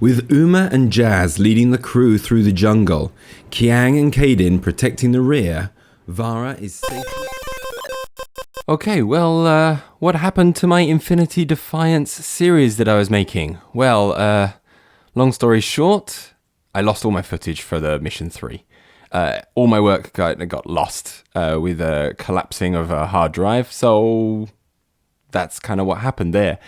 With Uma and Jazz leading the crew through the jungle, Kiang and Kaden protecting the rear, Vara is safely... Okay, well, what happened to my Infinity Defiance series that I was making? Well, long story short, I lost all my footage for the Mission 3. All my work got lost with a collapsing of a hard drive, so that's kind of what happened there.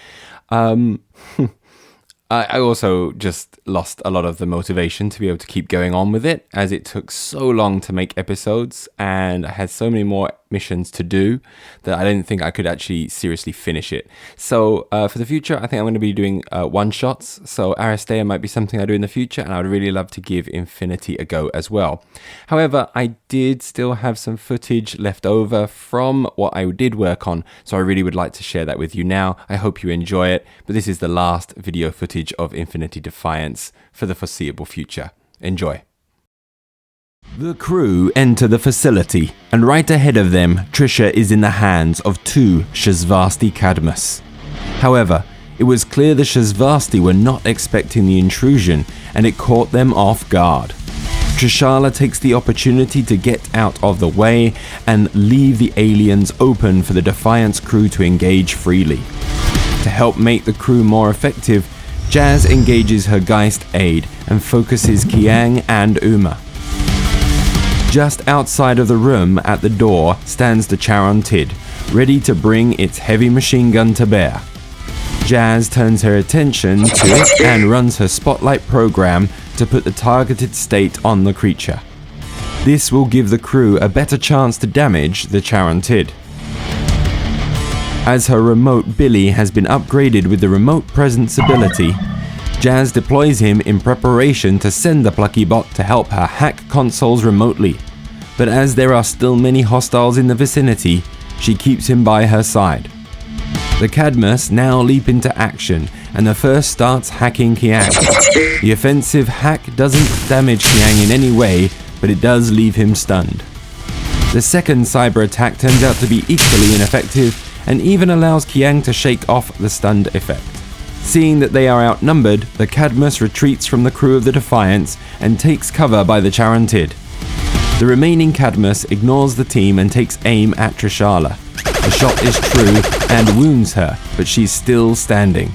I also just lost a lot of the motivation to be able to keep going on with it, as it took so long to make episodes and I had so many more missions to do that I didn't think I could actually seriously finish it. So for the future, I think I'm going to be doing one-shots. So Aristeia might be something I do in the future, and I would really love to give Infinity a go as well. However, I did still have some footage left over from what I did work on, so I really would like to share that with you now. I hope you enjoy it, but this is the last video footage of Infinity Defiance for the foreseeable future. Enjoy. The crew enter the facility, and right ahead of them, Trisha is in the hands of two Shasvasti Cadmus. However, it was clear the Shasvasti were not expecting the intrusion, and it caught them off guard. Trishala takes the opportunity to get out of the way and leave the aliens open for the Defiance crew to engage freely. To help make the crew more effective, Jazz engages her Geist aid and focuses Kiang and Uma. Just outside of the room at the door stands the Charantid, ready to bring its heavy machine gun to bear. Jazz turns her attention to it and runs her spotlight program to put the targeted state on the creature. This will give the crew a better chance to damage the Charantid. As her remote Billy has been upgraded with the remote presence ability, Jazz deploys him in preparation to send the plucky bot to help her hack consoles remotely. But as there are still many hostiles in the vicinity, she keeps him by her side. The Cadmus now leap into action, and the first starts hacking Kiang. The offensive hack doesn't damage Kiang in any way, but it does leave him stunned. The second cyber attack turns out to be equally ineffective, and even allows Kiang to shake off the stunned effect. Seeing that they are outnumbered, the Cadmus retreats from the crew of the Defiance and takes cover by the Charantid. The remaining Cadmus ignores the team and takes aim at Trishala. The shot is true and wounds her, but she's still standing.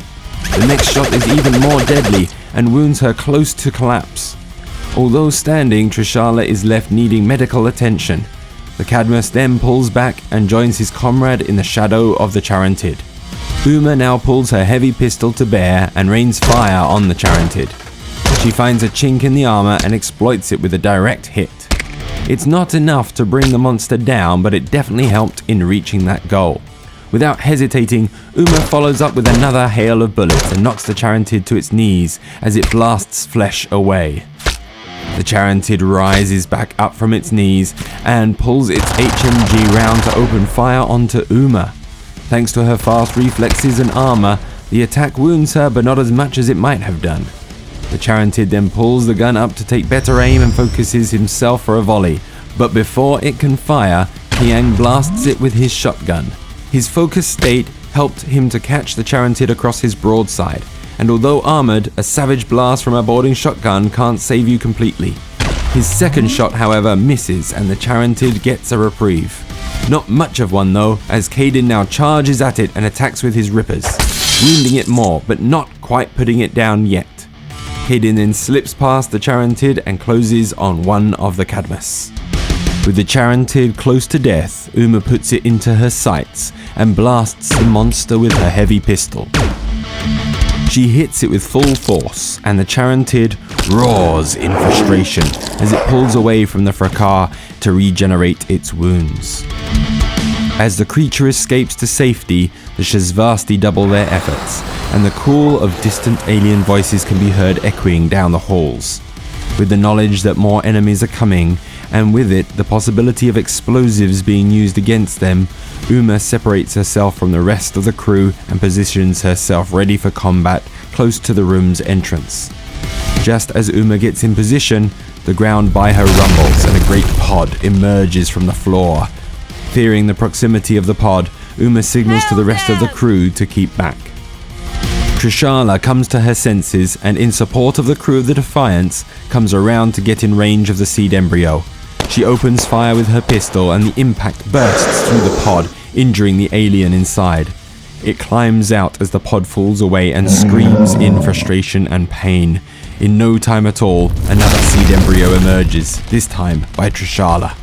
The next shot is even more deadly and wounds her close to collapse. Although standing, Trishala is left needing medical attention. The Cadmus then pulls back and joins his comrade in the shadow of the Charantid. Uma now pulls her heavy pistol to bear and rains fire on the Charantid. She finds a chink in the armor and exploits it with a direct hit. It's not enough to bring the monster down, but it definitely helped in reaching that goal. Without hesitating, Uma follows up with another hail of bullets and knocks the Charantid to its knees as it blasts flesh away. The Charantid rises back up from its knees and pulls its HMG round to open fire onto Uma. Thanks to her fast reflexes and armor, the attack wounds her, but not as much as it might have done. The Charantid then pulls the gun up to take better aim and focuses himself for a volley, but before it can fire, Kiang blasts it with his shotgun. His focus state helped him to catch the Charantid across his broadside, and although armored, a savage blast from a boarding shotgun can't save you completely. His second shot, however, misses and the Charantid gets a reprieve. Not much of one though, as Kaden now charges at it and attacks with his rippers, wounding it more, but not quite putting it down yet. Kaden then slips past the Charantid and closes on one of the Cadmus. With the Charantid close to death, Uma puts it into her sights and blasts the monster with her heavy pistol. She hits it with full force, and the Charantid roars in frustration as it pulls away from the fracas to regenerate its wounds. As the creature escapes to safety, the Shasvasti double their efforts, and the call of distant alien voices can be heard echoing down the halls. With the knowledge that more enemies are coming, and with it the possibility of explosives being used against them, Uma separates herself from the rest of the crew and positions herself ready for combat close to the room's entrance. Just as Uma gets in position, the ground by her rumbles and a great pod emerges from the floor. Fearing the proximity of the pod, Uma signals to the rest of the crew to keep back. Trishana comes to her senses and, in support of the crew of the Defiance, comes around to get in range of the seed embryo. She opens fire with her pistol and the impact bursts through the pod, injuring the alien inside. It climbs out as the pod falls away and screams in frustration and pain. In no time at all, another seed embryo emerges, this time by Trishana.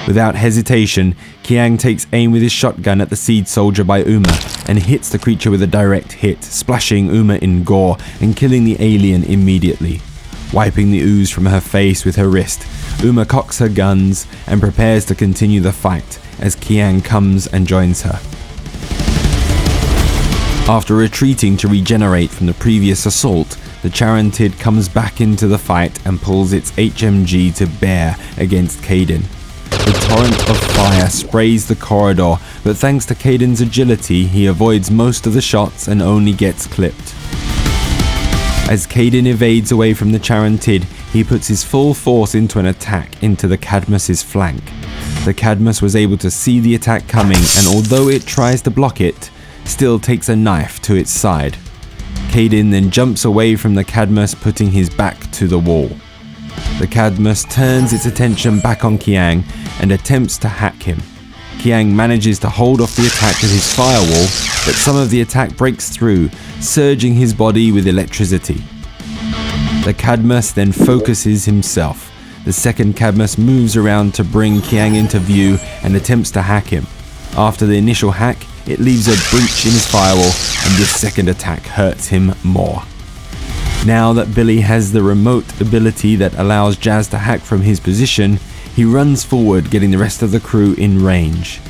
Without hesitation, Kiang takes aim with his shotgun at the seed soldier by Uma and hits the creature with a direct hit, splashing Uma in gore and killing the alien immediately. Wiping the ooze from her face with her wrist, Uma cocks her guns and prepares to continue the fight as Kiang comes and joins her. After retreating to regenerate from the previous assault, the Charantid comes back into the fight and pulls its HMG to bear against Kaidan. The torrent of fire sprays the corridor, but thanks to Kaidan's agility, he avoids most of the shots and only gets clipped. As Kaidan evades away from the Charantid, he puts his full force into an attack into the Cadmus's flank. The Cadmus was able to see the attack coming, and although it tries to block it, still takes a knife to its side. Kaidan then jumps away from the Cadmus, putting his back to the wall. The Cadmus turns its attention back on Kiang and attempts to hack him. Kiang manages to hold off the attack with his firewall, but some of the attack breaks through, surging his body with electricity. The Cadmus then focuses himself. The second Cadmus moves around to bring Kiang into view and attempts to hack him. After the initial hack, it leaves a breach in his firewall, and this second attack hurts him more. Now that Billy has the remote ability that allows Jazz to hack from his position, he runs forward, getting the rest of the crew in range.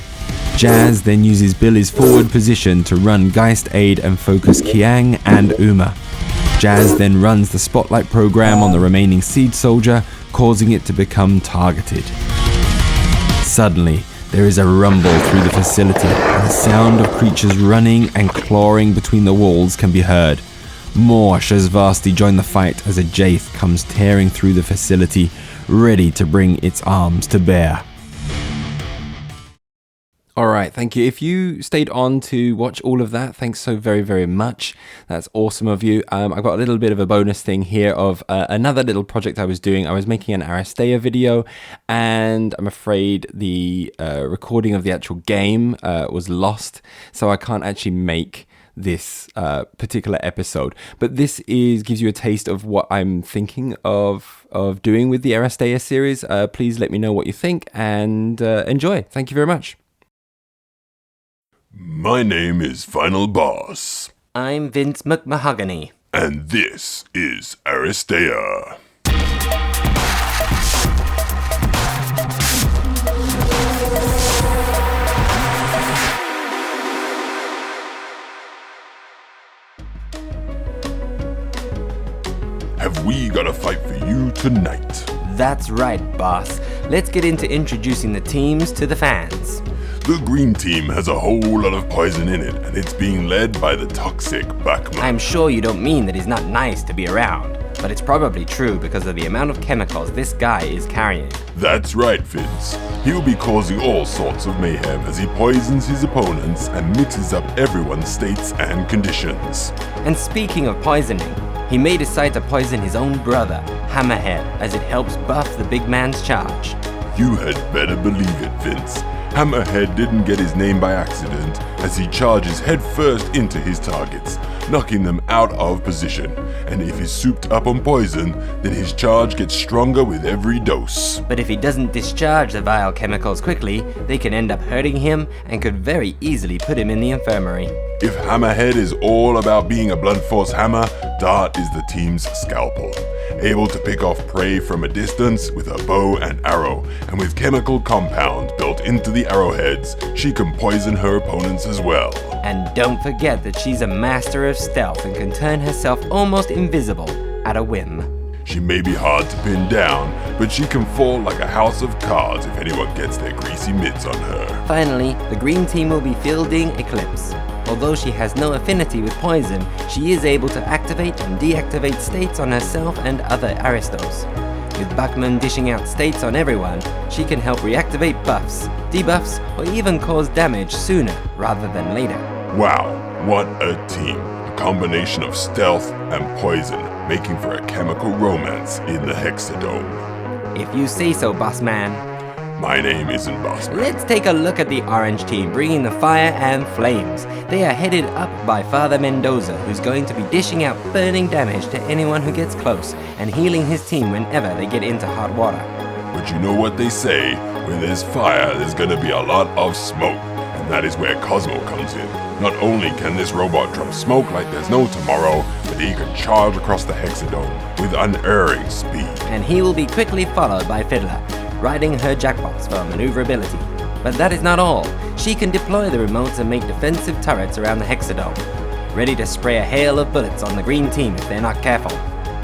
Jazz then uses Billy's forward position to run Geist Aid and focus Kiang and Uma. Jazz then runs the spotlight program on the remaining seed soldier, causing it to become targeted. Suddenly, there is a rumble through the facility, and the sound of creatures running and clawing between the walls can be heard. More Shazvasti join the fight as a Jaith comes tearing through the facility, ready to bring its arms to bear. Alright, thank you. If you stayed on to watch all of that, thanks so very, very much. That's awesome of you. I've got a little bit of a bonus thing here of another little project I was doing. I was making an Aristeia video, and I'm afraid the recording of the actual game was lost, so I can't actually make this particular episode. But this gives you a taste of what I'm thinking of doing with the Aristeia series. Please let me know what you think and enjoy. Thank you very much. My name is Final Boss. I'm Vince McMahogany. And this is Aristeia. Have we got a fight for you tonight? That's right, boss. Let's get into introducing the teams to the fans. The green team has a whole lot of poison in it, and it's being led by the toxic Bachman. I'm sure you don't mean that he's not nice to be around, but it's probably true because of the amount of chemicals this guy is carrying. That's right, Vince. He'll be causing all sorts of mayhem as he poisons his opponents and mixes up everyone's states and conditions. And speaking of poisoning, he may decide to poison his own brother, Hammerhead, as it helps buff the big man's charge. You had better believe it, Vince. Hammerhead didn't get his name by accident, as he charges headfirst into his targets, knocking them out of position. And if he's souped up on poison, then his charge gets stronger with every dose. But if he doesn't discharge the vile chemicals quickly, they can end up hurting him and could very easily put him in the infirmary. If Hammerhead is all about being a blunt force hammer, Dart is the team's scalpel. Able to pick off prey from a distance with a bow and arrow, and with chemical compound built into the arrowheads, she can poison her opponents as well. And don't forget that she's a master of stealth and can turn herself almost invisible at a whim. She may be hard to pin down, but she can fall like a house of cards if anyone gets their greasy mitts on her. Finally, the green team will be fielding Eclipse. Although she has no affinity with poison, she is able to activate and deactivate states on herself and other Aristos. With Bachman dishing out states on everyone, she can help reactivate buffs, debuffs, or even cause damage sooner rather than later. Wow, what a team. A combination of stealth and poison, making for a chemical romance in the Hexadome. If you say so, boss man. My name isn't Bossman. Let's take a look at the orange team, bringing the fire and flames. They are headed up by Father Mendoza, who's going to be dishing out burning damage to anyone who gets close, and healing his team whenever they get into hot water. But you know what they say, where there's fire, there's gonna be a lot of smoke. And that is where Cosmo comes in. Not only can this robot drum smoke like there's no tomorrow, but he can charge across the Hexadome with unerring speed. And he will be quickly followed by Fiddler, riding her jackpots for maneuverability. But that is not all. She can deploy the remotes and make defensive turrets around the Hexadome, ready to spray a hail of bullets on the green team if they're not careful.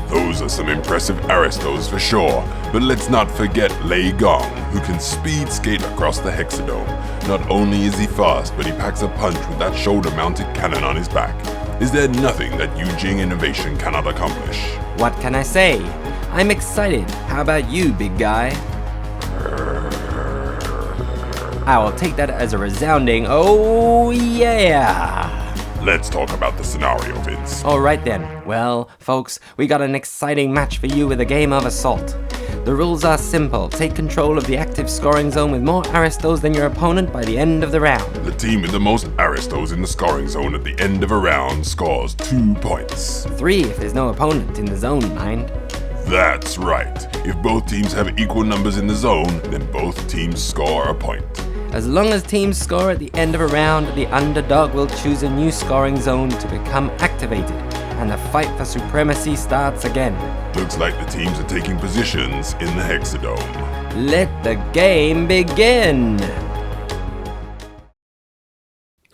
Those are some impressive Aristos for sure, but let's not forget Lei Gong, who can speed skate across the Hexadome. Not only is he fast, but he packs a punch with that shoulder-mounted cannon on his back. Is there nothing that Yujing Innovation cannot accomplish? What can I say? I'm excited. How about you, big guy? I will take that as a resounding oh yeah! Let's talk about the scenario, Vince. Alright then. Well, folks, we got an exciting match for you with a game of Assault. The rules are simple. Take control of the active scoring zone with more Aristos than your opponent by the end of the round. The team with the most Aristos in the scoring zone at the end of a round scores 2 points. 3 if there's no opponent in the zone, mind. That's right. If both teams have equal numbers in the zone, then both teams score a point. As long as teams score at the end of a round, the underdog will choose a new scoring zone to become activated, and the fight for supremacy starts again. Looks like the teams are taking positions in the Hexadome. Let the game begin!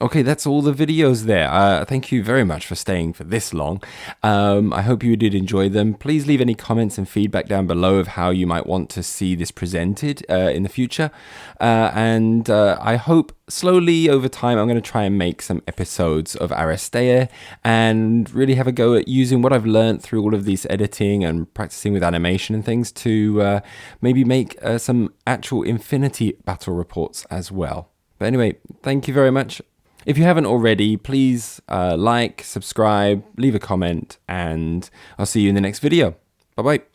Okay, that's all the videos there. Thank you very much for staying for this long. I hope you did enjoy them. Please leave any comments and feedback down below of how you might want to see this presented in the future. And I hope slowly over time I'm going to try and make some episodes of Aristeia and really have a go at using what I've learned through all of this editing and practicing with animation and things to maybe make some actual Infinity battle reports as well. But anyway, thank you very much. If you haven't already, please like, subscribe, leave a comment, and I'll see you in the next video. Bye-bye.